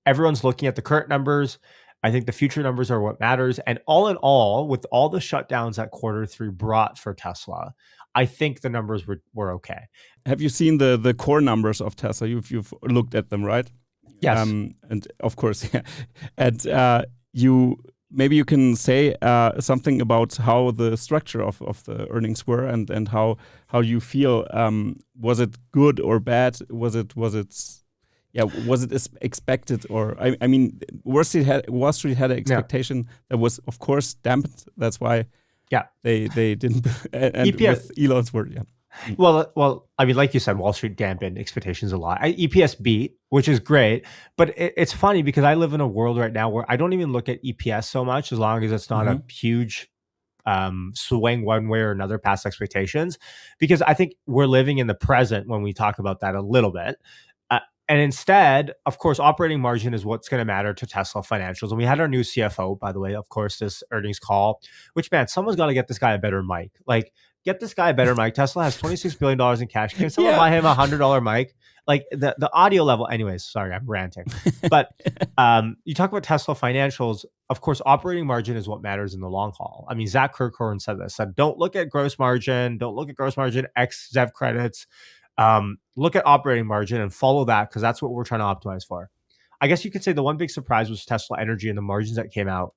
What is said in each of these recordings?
everyone's looking at the current numbers. I think the future numbers are what matters. And all in all, with all the shutdowns that quarter three brought for Tesla, I think the numbers were okay. Have you seen the core numbers of Tesla? You've looked at them, right? Yes. And of course, yeah. And maybe you can say something about how the structure of the earnings were and how you feel. Was it good or bad? Was it expected? Or I mean, Wall Street had an expectation that was, of course, dampened. That's why they didn't. And EPS, with Elon's word, yeah. Well, I mean, like you said, Wall Street dampened expectations a lot. EPS beat, which is great, but it's funny because I live in a world right now where I don't even look at EPS so much as long as it's not a huge swing one way or another past expectations, because I think we're living in the present when we talk about that a little bit. And instead, of course, operating margin is what's going to matter to Tesla financials. And we had our new CFO, by the way, of course, this earnings call, which, man, someone's got to get this guy a better mic. Like, get this guy a better mic. Tesla has $26 billion in cash. Can someone buy him a $100 mic? Like the audio level. Anyways, sorry, I'm ranting. But you talk about Tesla financials. Of course, operating margin is what matters in the long haul. I mean, Zach Kirkhorn said this. Said, don't look at gross margin. Don't look at gross margin X ZEV credits. Look at operating margin and follow that, because that's what we're trying to optimize for. I guess you could say the one big surprise was Tesla Energy and the margins that came out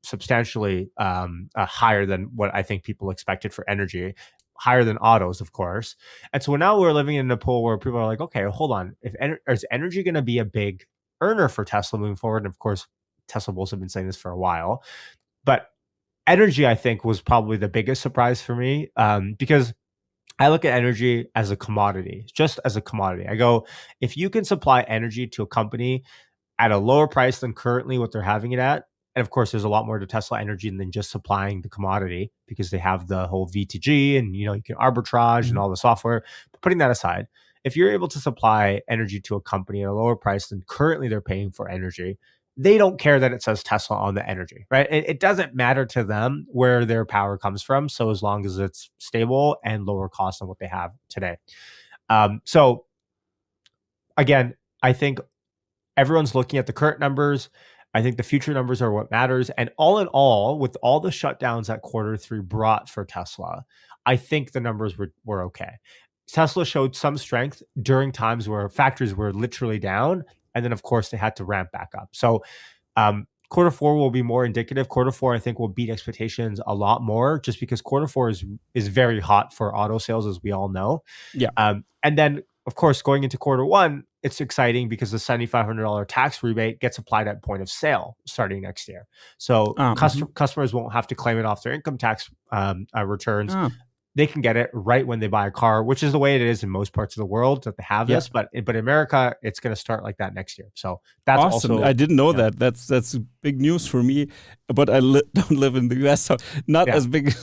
substantially higher than what I think people expected for energy, higher than autos, of course. And so now we're living in a pool where people are like, okay, hold on. Is energy going to be a big earner for Tesla moving forward? And of course, Tesla bulls have been saying this for a while. But energy, I think, was probably the biggest surprise for me, because I look at energy as a commodity, just as a commodity. I go, if you can supply energy to a company at a lower price than currently what they're having it at, and of course, there's a lot more to Tesla Energy than just supplying the commodity, because they have the whole VTG and, you can arbitrage and all the software. But putting that aside, if you're able to supply energy to a company at a lower price than currently they're paying for energy, they don't care that it says Tesla on the energy, right? It doesn't matter to them where their power comes from, so as long as it's stable and lower cost than what they have today. So again, I think everyone's looking at the current numbers. I think the future numbers are what matters. And all in all, with all the shutdowns that quarter three brought for Tesla, I think the numbers were okay. Tesla showed some strength during times where factories were literally down. And then, of course, they had to ramp back up. So quarter four will be more indicative. Quarter four, I think, will beat expectations a lot more, just because quarter four is very hot for auto sales, as we all know. Yeah. And then, of course, going into quarter one, it's exciting because the $7,500 tax rebate gets applied at point of sale starting next year. So customers won't have to claim it off their income tax returns. They can get it right when they buy a car, which is the way it is in most parts of the world that they have this. But in America, it's going to start like that next year. So that's awesome. Also, I didn't know that. That's big news for me. But I don't live in the US, so not as big.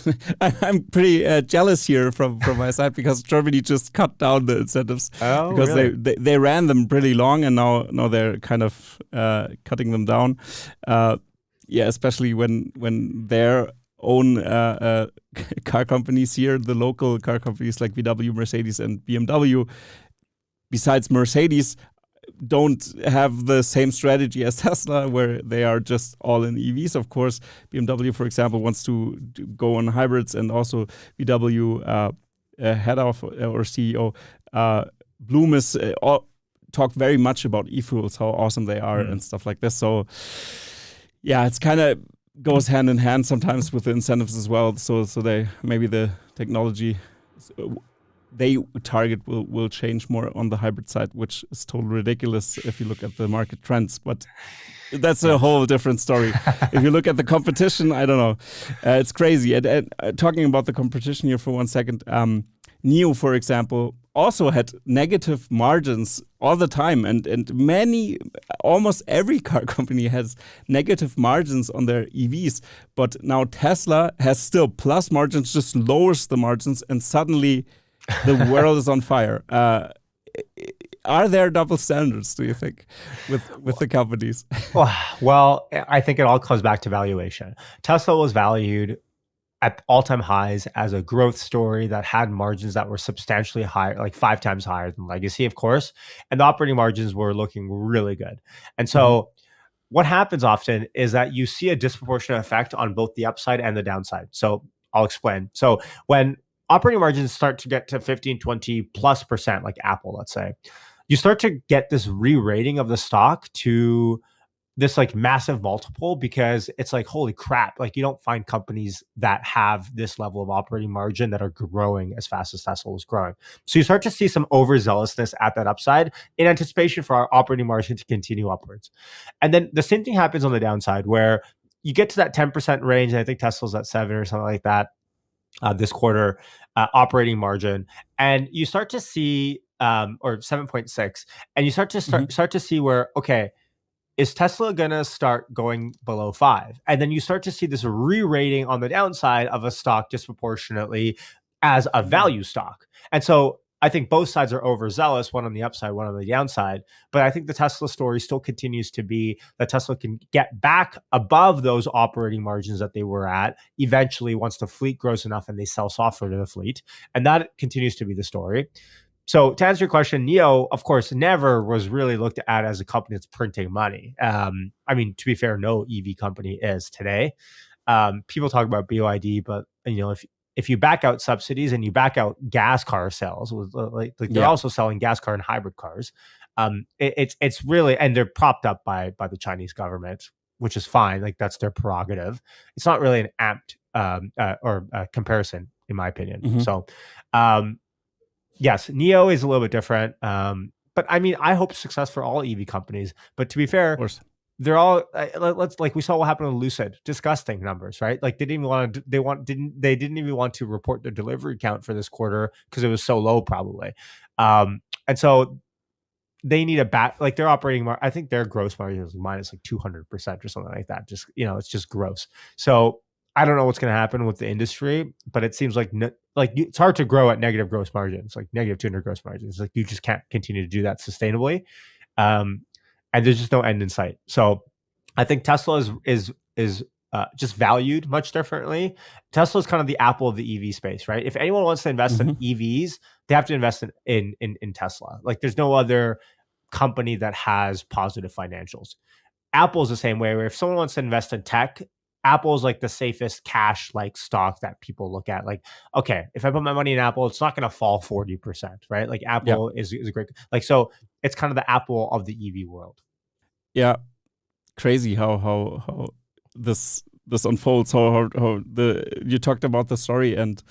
I'm pretty jealous here from my side, because Germany just cut down the incentives because really? they ran them pretty long, and now they're kind of cutting them down. Especially when they're own car companies here, the local car companies like VW, Mercedes, and BMW, besides Mercedes, don't have the same strategy as Tesla, where they are just all in EVs. Of course, BMW, for example, wants to go on hybrids, and also VW head of or CEO Bloom is talked very much about e-fuels, how awesome they are and stuff like this. So yeah, it's kind of goes hand in hand sometimes with the incentives as well. So they maybe the technology they target will change more on the hybrid side, which is totally ridiculous if you look at the market trends. But that's a whole different story. If you look at the competition, I don't know, it's crazy. And talking about the competition here for 1 second, NIO, for example, also had negative margins all the time, and almost every car company has negative margins on their EVs. But now Tesla has still plus margins, just lowers the margins, and suddenly the world is on fire. Are there double standards, do you think, with the companies? Well, I think it all comes back to valuation. Tesla was valued at all-time highs as a growth story that had margins that were substantially higher, like 5 times higher than legacy, of course, and the operating margins were looking really good. And so what happens often is that you see a disproportionate effect on both the upside and the downside. So I'll explain. So when operating margins start to get to 15, 20 plus percent, like Apple, let's say, you start to get this re-rating of the stock to this like massive multiple, because it's like, holy crap, like you don't find companies that have this level of operating margin that are growing as fast as Tesla is growing. So you start to see some overzealousness at that upside in anticipation for our operating margin to continue upwards. And then the same thing happens on the downside, where you get to that 10% range. And I think Tesla's at 7 or something like that this quarter operating margin. And you start to see, or 7.6, and you start to see where, okay, is Tesla going to start going below 5? And then you start to see this re-rating on the downside of a stock disproportionately as a value stock. And so I think both sides are overzealous, one on the upside, one on the downside. But I think the Tesla story still continues to be that Tesla can get back above those operating margins that they were at eventually once the fleet grows enough and they sell software to the fleet. And that continues to be the story. So to answer your question, NIO, of course, never was really looked at as a company that's printing money. I mean, to be fair, no EV company is today. People talk about BYD, but if you back out subsidies and you back out gas car sales, like they're also selling gas car and hybrid cars. It's really, and they're propped up by the Chinese government, which is fine. Like that's their prerogative. It's not really an apt comparison, in my opinion. So. Yes, NIO is a little bit different. But I mean, I hope success for all EV companies. But to be fair, they're all let's like we saw what happened with Lucid. Disgusting numbers, right? Like they didn't even want to. They didn't even want to report their delivery count for this quarter because it was so low, probably. And so they need a like their operating I think their gross margin is minus like 200% or something like that. Just it's just gross. So I don't know what's going to happen with the industry, but it seems like it's hard to grow at negative gross margins, like negative 200 gross margins. Like you just can't continue to do that sustainably, and there's just no end in sight. So I think Tesla is just valued much differently. Tesla is kind of the Apple of the EV space, right? If anyone wants to invest in EVs, they have to invest in Tesla. Like there's no other company that has positive financials. Apple's the same way, where if someone wants to invest in tech, Apple's like the safest cash like stock that people look at. Like, okay, if I put my money in Apple, it's not going to fall 40%, right? Like Apple is a great, like, so it's kind of the Apple of the EV world. Yeah. Crazy how this unfolds, how you talked about the story, and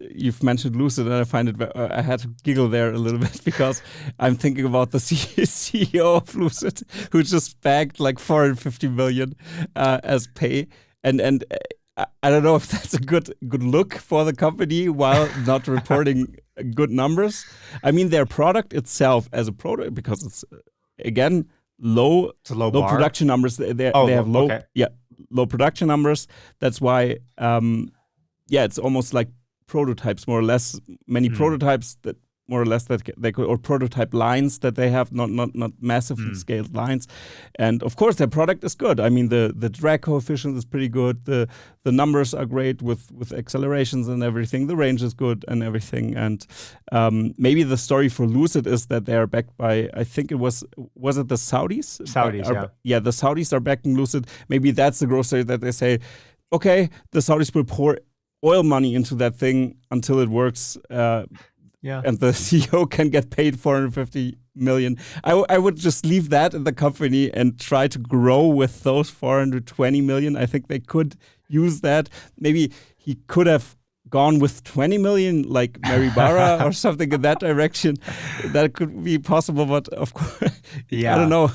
you've mentioned Lucid, and I find it I had to giggle there a little bit because I'm thinking about the CEO of Lucid who just bagged like 450 million as pay, and I don't know if that's a good look for the company while not reporting good numbers. I mean, their product itself as a product, because it's again low production numbers. They have low production numbers. That's why it's almost like prototypes, more or less. Many prototypes that more or less that they could, or prototype lines that they have, not massively scaled lines. And of course, their product is good. I mean, the drag coefficient is pretty good. The numbers are great with accelerations and everything. The range is good and everything. And maybe the story for Lucid is that they are backed by, I think was it the Saudis? Yeah, the Saudis are backing Lucid. Maybe that's the growth story, that they say, okay, the Saudis will pour oil money into that thing until it works. And the CEO can get paid 450 million. I would just leave that in the company and try to grow with those 420 million. I think they could use that. Maybe he could have gone with 20 million, like Mary Barra or something in that direction. That could be possible, but of course, I don't know.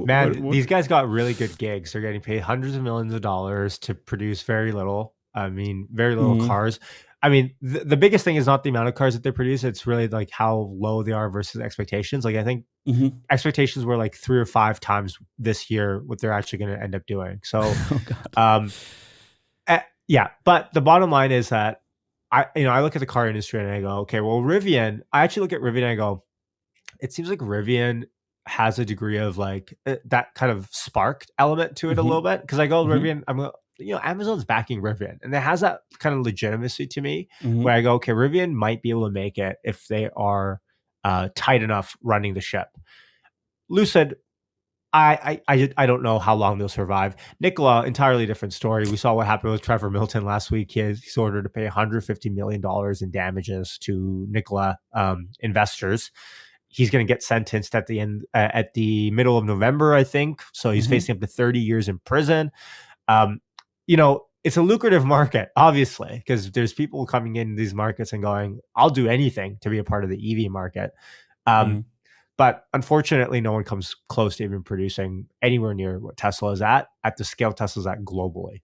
Man, these guys got really good gigs. They're getting paid hundreds of millions of dollars to produce very little. I mean, very little cars. I mean, the biggest thing is not the amount of cars that they produce. It's really like how low they are versus expectations. Like I think expectations were like 3 or 5 times this year what they're actually going to end up doing. So, but the bottom line is that I look at the car industry and I go, okay, well, Rivian. I actually look at Rivian and I go, it seems like Rivian has a degree of like that kind of spark element to it a little bit, because I go Rivian. Amazon's backing Rivian, and it has that kind of legitimacy to me, Mhm. where I go, okay, Rivian might be able to make it if they are tight enough running the ship. Lucid, I don't know how long they'll survive. Nikola, entirely different story. We saw what happened with Trevor Milton last week. He's ordered to pay $150 million in damages to Nikola investors. He's going to get sentenced at the middle of November, I think. So he's facing up to 30 years in prison. It's a lucrative market, obviously, because there's people coming in these markets and going, I'll do anything to be a part of the EV market. But unfortunately, no one comes close to even producing anywhere near what Tesla is at the scale Tesla's at globally.